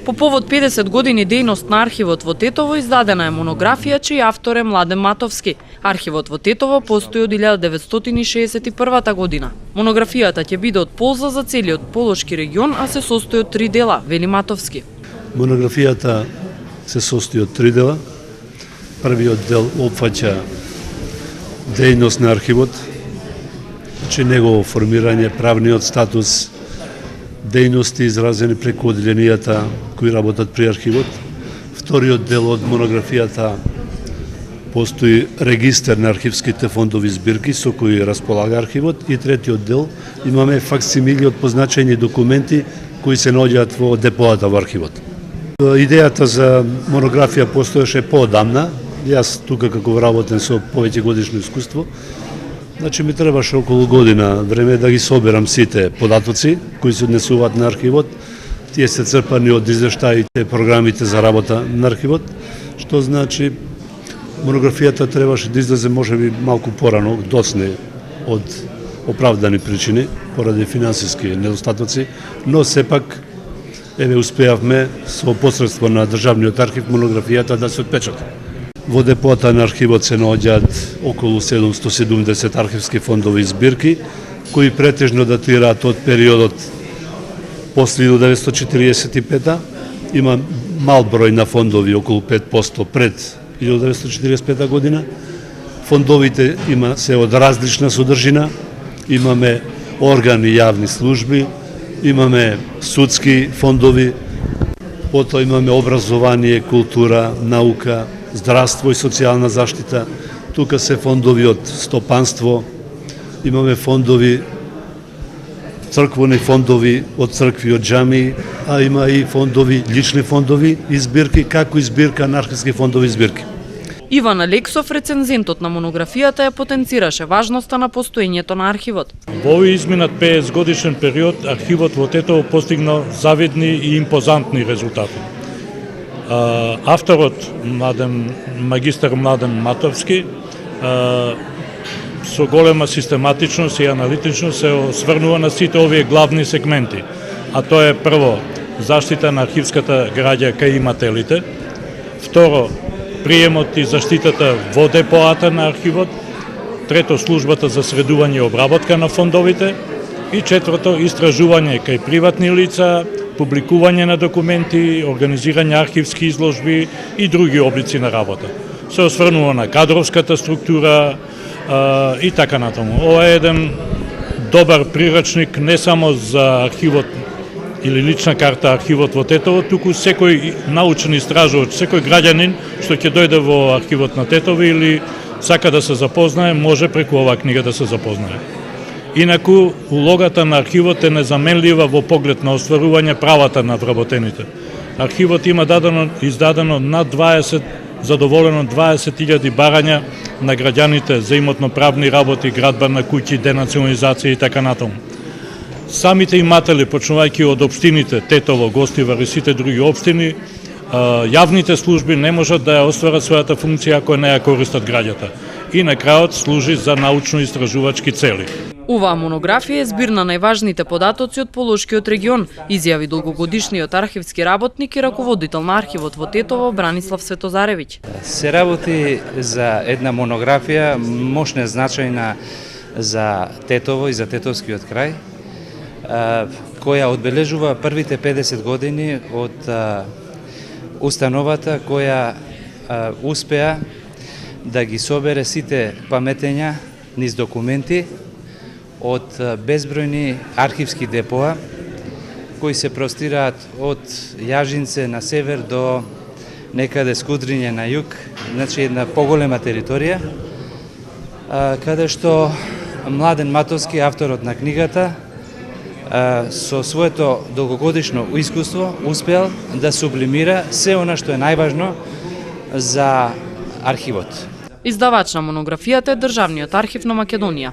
По повод 50 години дејност на архивот во Тетово издадена е монографија чиј автор е Младен Матовски. Архивот во Тетово постои од 1961 година. Монографијата ќе биде од полза за целиот Полошки регион, а се состои од 3 дела, вели Матовски. Монографијата се состои од 3 дела. Првиот дел опфаќа дејност на архивот, значи негово формирање, правниот статус, дејности изразени преку одделенијата кои работат при архивот. Вториот дел од монографијата постои регистер на архивските фондови збирки со кои располага архивот, и третиот дел имаме факсимили од позначени документи кои се наоѓаат во депоата во архивот. Идејата за монографија постоеше поодамна. Јас тука како вработен со повеќе годишно искуство, значи ми требаше околу година време да ги соберам сите податоци кои се однесуваат на архивот. Тие се црпани од извештаите, програмите за работа на архивот, што значи монографијата требаше да излезе можеби малку порано, доцне од оправдани причини, поради финансиски недостатоци, но сепак успеавме со посредство на Државниот архив монографијата да се отпечата. Во депоата на архивот се наоѓаат околу 770 архивски фондови збирки, кои претежно датираат од периодот после 1945. Има мал број на фондови, околу 5% пред 1945 година. Фондовите се од различна содржина. Имаме органи, јавни служби, имаме судски фондови, потоа имаме образование, култура, наука, здравство и социјална заштита. Тука се фондови од стопанство, имаме фондови, црквени фондови од цркви, од џамии, а има и фондови, лични фондови и збирки, како и збирка на архивски фондови и збирки. Иван Алексов, рецензентот на монографијата, ја потенцираше важноста на постоењето на архивот. Во овој изминат 50 годишен период архивот во Тетово постигнал завидни и импозантни резултати. Авторот магистар Младен Матовски со голема систематичност и аналитичност се осврнува на сите овие главни сегменти, а тоа е прво заштита на архивската граѓа кај имателите, второ приемот и заштитата во депоата на архивот, трето службата за средување и обработка на фондовите и четврто истражување кај приватни лица, публикување на документи, организирање архивски изложби и други облици на работа. Се осврнува на кадровската структура и така натаму. Ова е еден добар прирачник не само за архивот или лична карта архивот во Тетово, туку секој научен истражувач, секој граѓанин што ќе дојде во архивот на Тетово или сака да се запознае, може преку оваа книга да се запознае. Инаку, улогата на архивот е незаменлива во поглед на остварување правата на вработените. Архивот има издадено над 20, задоволено 20.000 барања на граѓаните за имотно-правни работи, градба на куќи, денационализација и така натаму. Самите иматели, почнувајќи од општините Тетово, Гостивар и сите други општини, јавните служби не можат да ја остварат својата функција ако не ја користат граѓата. И на крајот служи за научно-истражувачки цели. Оваа монографија е збир на најважните податоци од Полошкиот регион, изјави долгогодишниот архивски работник и раководител на архивот во Тетово Бранислав Светозаревиќ. Се работи за една монографија мощна значајна за Тетово и за тетовскиот крај, која одбележува првите 50 години од установата која успеа да ги собере сите паметења низ документи од безбројни архивски депоа кои се простираат од Јажинце на север до некаде Скудриње на југ, значи една поголема територија, каде што Младен Матовски, авторот на книгата, со своето долгогодишно искуство успел да сублимира се она што е најважно за архивот. Издавач на монографијата е Државниот архив на Македонија.